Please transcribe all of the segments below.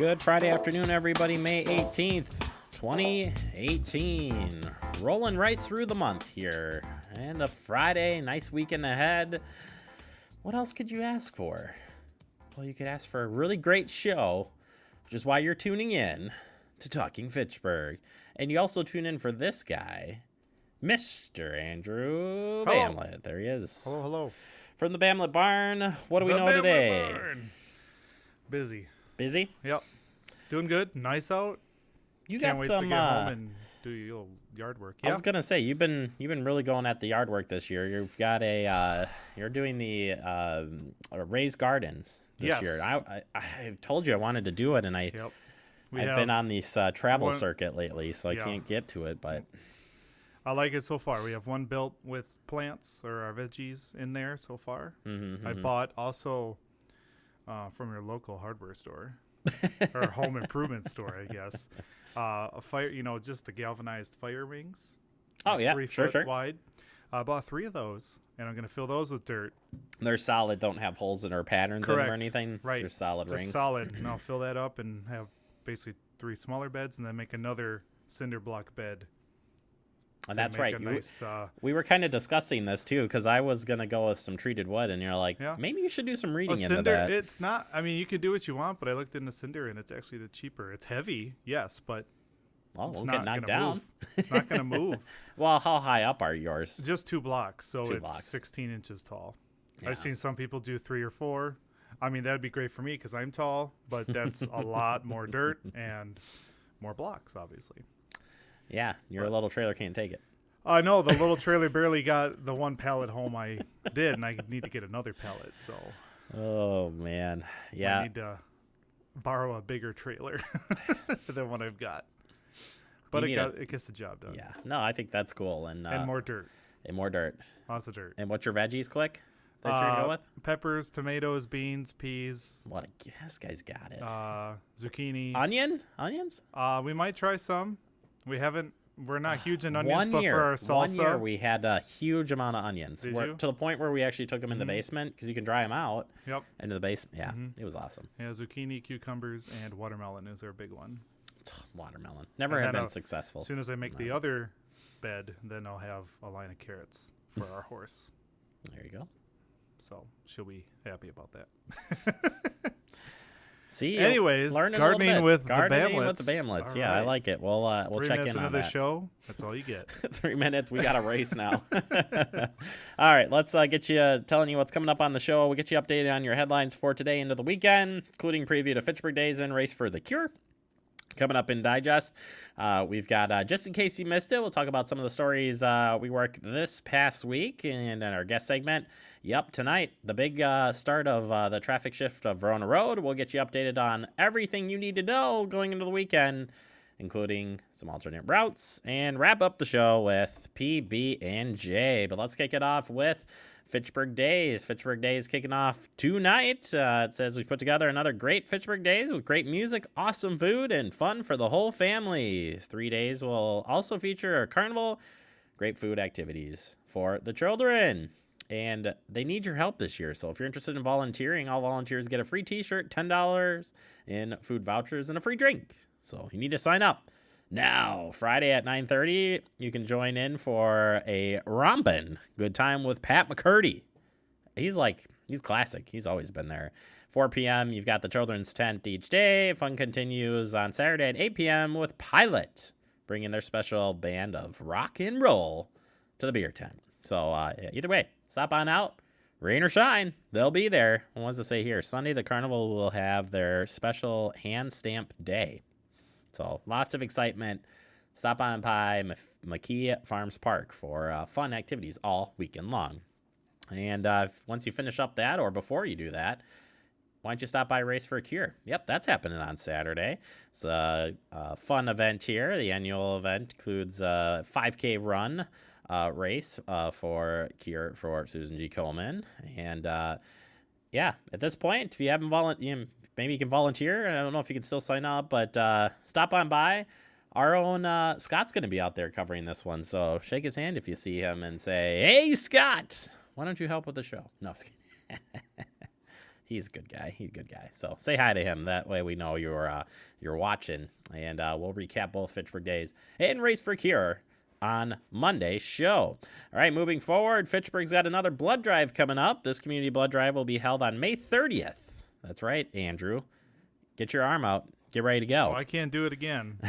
Good Friday afternoon, everybody. May 18th, 2018. Rolling right through the month here. And a Friday, nice weekend ahead. What else could you ask for? Well, you could ask for a really great show, which is why you're tuning in to Talking Fitchburg. And you also tune in for this guy, Mr. Andrew Bamlett. There he is. Hello, hello. From the Bamlett Barn, what do we know today? Barn. Busy. Busy? Yep. Doing good. Nice out. You Can't got wait some to get home and do your little yard work. I was gonna say you've been really going at the yard work this year. You've got you're doing the raised gardens this year. I told you I wanted to do it, and I've been on this travel circuit lately, so I can't get to it. But I like it so far. We have one built with plants or our veggies in there so far. I bought also from your local hardware store or home improvement store, I guess. A fire, just the galvanized fire rings. Oh, yeah, 3 sure. foot wide. I bought 3 of those, and I'm going to fill those with dirt. They're solid, don't have holes in or patterns in them or anything. Right. They're solid just rings. Solid, and I'll fill that up and have basically 3 smaller beds, and then make another cinder block bed. And that's right. Nice, we were kind of discussing this too, because I was gonna go with some treated wood, and you're like, maybe you should do some reading into cinder, that. It's not. I mean, you can do what you want, but I looked into cinder, and it's actually the cheaper. It's heavy, yes, but won't get knocked down. Move. It's not gonna move. Well, how high up are yours? Just 2 blocks, so it's 16 inches tall. Yeah. I've seen some people do 3 or 4. I mean, that'd be great for me because I'm tall, but that's a lot more dirt and more blocks, obviously. Yeah, your little trailer can't take it. I know the little trailer barely got the 1 pallet home I did, and I need to get another pallet. So, oh man, yeah, I need to borrow a bigger trailer than what I've got. But it gets the job done. Yeah, no, I think that's cool, and more dirt, lots of dirt. And what's your veggies, quick? That you're gonna go with? Peppers, tomatoes, beans, peas. What this guy's got it. Zucchini, onions. We might try some. We're not huge in onions, but for our salsa. 1 year we had a huge amount of onions. Did you? To the point where we actually took them in the basement because you can dry them out. Yep. Into the basement. Yeah, it was awesome. Yeah, zucchini, cucumbers, and watermelon is our big one. Watermelon. Never have been successful. As soon as I make the other bed, then I'll have a line of carrots for our horse. There you go. So she'll be happy about that. See, anyways, gardening with the Bamletts. Yeah, right. I like it. We'll check in on that. 3 minutes into the show. That's all you get. 3 minutes. We got a race now. All right, let's get you telling you what's coming up on the show. We'll get you updated on your headlines for today into the weekend, including preview to Fitchburg Days and race for the cure. Coming up in Digest, we've got, just in case you missed it, we'll talk about some of the stories we worked this past week and in our guest segment. Yep, tonight, the big start of the traffic shift of Verona Road. We'll get you updated on everything you need to know going into the weekend, including some alternate routes, and wrap up the show with PB&J. But let's kick it off with Fitchburg Days. Fitchburg Days kicking off tonight. It says we put together another great Fitchburg Days with great music, awesome food, and fun for the whole family. 3 days will also feature a carnival, great food activities for the children. And they need your help this year. So if you're interested in volunteering, all volunteers get a free t-shirt, $10 in food vouchers, and a free drink. So you need to sign up. Now, Friday at 9:30, you can join in for a rompin' good time with Pat McCurdy. He's classic. He's always been there. 4 p.m., you've got the children's tent each day. Fun continues on Saturday at 8 p.m. with Pilot, bringing their special band of rock and roll to the beer tent. So either way, stop on out. Rain or shine, they'll be there. What does it say here? Sunday, the carnival will have their special hand stamp day. So lots of excitement. Stop on by McKee Farms Park for fun activities all weekend long. And once you finish up that, or before you do that, why don't you stop by Race for a Cure? Yep, that's happening on Saturday. It's a fun event here. The annual event includes a 5K run race for Cure for Susan G. Coleman. And at this point, if you haven't maybe you can volunteer. I don't know if you can still sign up, but stop on by. Our own Scott's going to be out there covering this one, so shake his hand if you see him and say, "Hey, Scott, why don't you help with the show?" No, I'm just kidding. He's a good guy. He's a good guy. So say hi to him. That way we know you're watching. And we'll recap both Fitchburg Days and Race for Cure on Monday's show. All right, moving forward, Fitchburg's got another blood drive coming up. This community blood drive will be held on May 30th. That's right, Andrew. Get your arm out. Get ready to go. Oh, I can't do it again.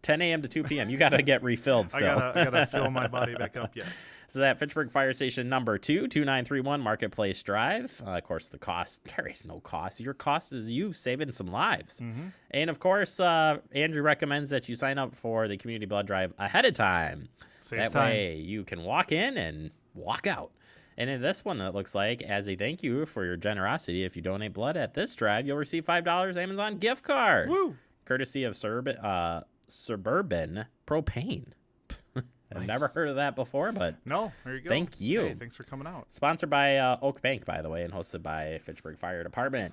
10 a.m. to 2 p.m. You got to get refilled still. I gotta fill my body back up yet. This is at Fitchburg Fire Station number 2, 2931 Marketplace Drive. Of course, the cost, there is no cost. Your cost is you saving some lives. Mm-hmm. And, of course, Andrew recommends that you sign up for the community blood drive ahead of time. Saves that way you can walk in and walk out. And in this one, it looks like, as a thank you for your generosity, if you donate blood at this drive, you'll receive $5 Amazon gift card. Woo! Courtesy of Suburban Propane. I've never heard of that before, but no, there you go. Thank you. Hey, thanks for coming out. Sponsored by Oak Bank, by the way, and hosted by Fitchburg Fire Department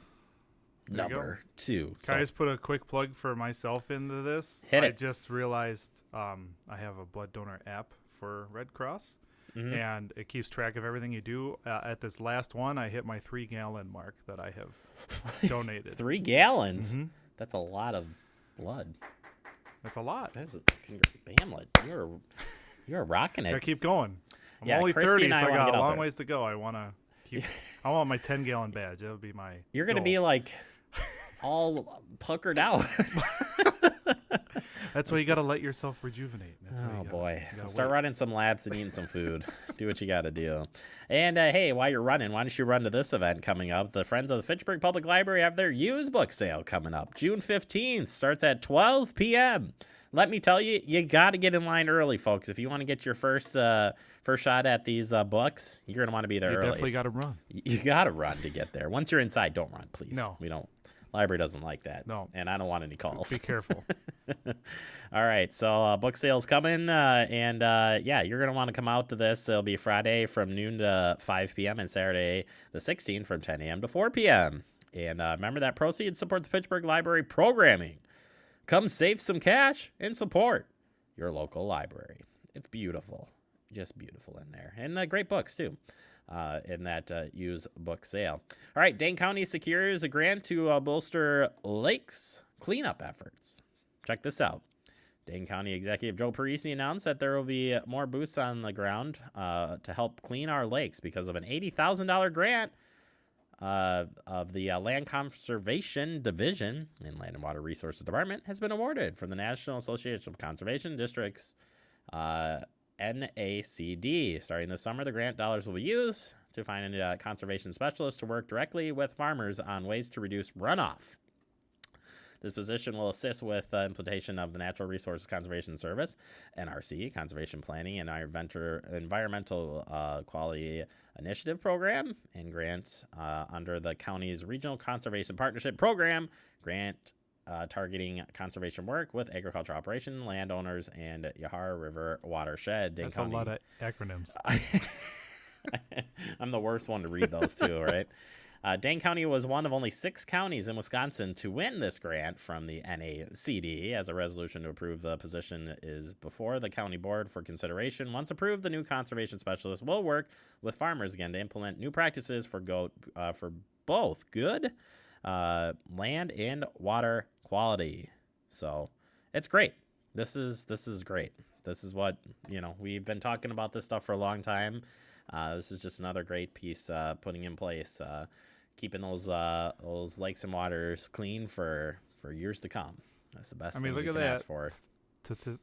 number 2. Can I just put a quick plug for myself into this? Hit it. I just realized I have a blood donor app for Red Cross, and it keeps track of everything you do. At this last one, I hit my 3-gallon mark that I have donated. 3 gallons? Mm-hmm. That's a lot of blood. That's a lot. Bamlet, you're rocking it. Gotta keep going. I'm Yeah, only Christy 30, and so I I wanna got get a out long there. ways to go. I want my 10-gallon badge. That would be my You're going to goal. be like all puckered out. That's why you got to let yourself rejuvenate. That's why Oh, you boy. gotta Start wait. running some laps and eating some food. Do what you got to do. And, hey, while you're running, why don't you run to this event coming up? The Friends of the Fitchburg Public Library have their used book sale coming up. June 15th. Starts at 12 p.m. Let me tell you, you got to get in line early, folks. If you want to get your first shot at these books, you're going to want to be there You early. definitely got to run. You got to run to get there. Once you're inside, don't run, please. No. We don't. Library doesn't like that. No. And I don't want any calls. Be careful. All right. So book sale's coming. And you're going to want to come out to this. It'll be Friday from noon to 5 p.m. and Saturday the 16th from 10 a.m. to 4 p.m. And remember that proceeds support the Fitchburg Library programming. Come save some cash and support your local library. It's beautiful. Just beautiful in there. And great books, too. In that used book sale. All right, Dane County secures a grant to bolster lakes cleanup efforts. Check this out. Dane County Executive Joe Parisi announced that there will be more boots on the ground to help clean our lakes because of an $80,000 grant of the Land Conservation Division and Land and Water Resources Department has been awarded from the National Association of Conservation Districts NACD. Starting this summer, the grant dollars will be used to find a conservation specialist to work directly with farmers on ways to reduce runoff. This position will assist with implementation of the Natural Resources Conservation Service, NRC, Conservation Planning and Environmental Quality Initiative Program, and grants under the county's Regional Conservation Partnership Program, grant targeting conservation work with agricultural operation, landowners, and Yahara River watershed. Dane That's County. a lot of acronyms. I'm the worst one to read those too, right? Dane County was one of only 6 counties in Wisconsin to win this grant from the NACD. As a resolution to approve the position is before the county board for consideration. Once approved, the new conservation specialist will work with farmers again to implement new practices for both good land and water quality. So it's great. This is great. This is what, we've been talking about this stuff for a long time. This is just another great piece putting in place, keeping those lakes and waters clean for years to come. That's the best thing look we at can that ask for.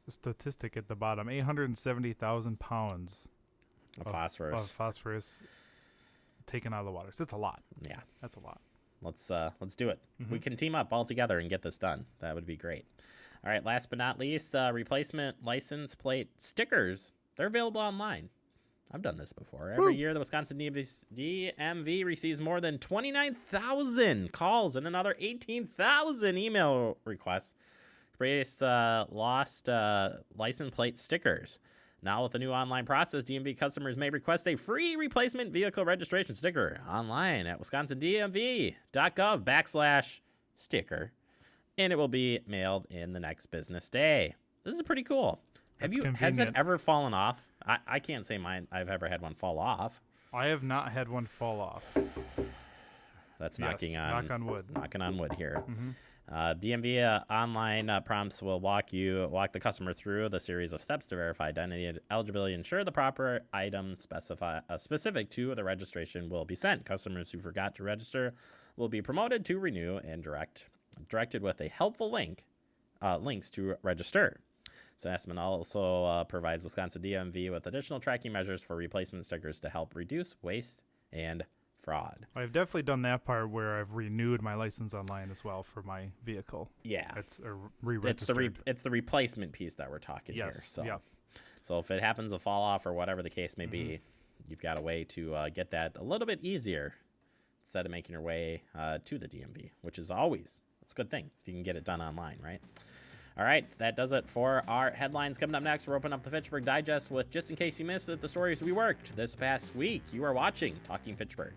Statistic at the bottom: 870,000 pounds Of phosphorus. of phosphorus taken out of the waters. That's a lot. Yeah. That's a lot. Let's do it. We can team up all together and get this done. That would be great. All right, last but not least, replacement license plate stickers. They're available online. I've done this before. Every year, the Wisconsin DMV receives more than 29,000 calls and another 18,000 email requests to replace lost license plate stickers. Now, with the new online process, DMV customers may request a free replacement vehicle registration sticker online at wisconsindmv.gov/sticker, and it will be mailed in the next business day. This is pretty cool. Has it ever fallen off? I can't say I've ever had one fall off. I have not had one fall off. That's Yes, knocking on wood. Knocking on wood here. DMV online prompts will walk the customer through the series of steps to verify identity and eligibility, ensure the proper item specific to the registration will be sent. Customers who forgot to register will be promoted to renew and directed with a helpful links to register. Assessment also provides Wisconsin DMV with additional tracking measures for replacement stickers to help reduce waste and fraud. I've definitely done that part where I've renewed my license online as well for my vehicle. Yeah, it's re-registered. It's the replacement piece that we're talking here. So if it happens to fall off or whatever the case may be, you've got a way to get that a little bit easier instead of making your way to the DMV, which is always it's a good thing if you can get it done online, right? All right, that does it for our headlines. Coming up next, we're opening up the Fitchburg Digest with, just in case you missed it, the stories we worked this past week. You are watching Talking Fitchburg.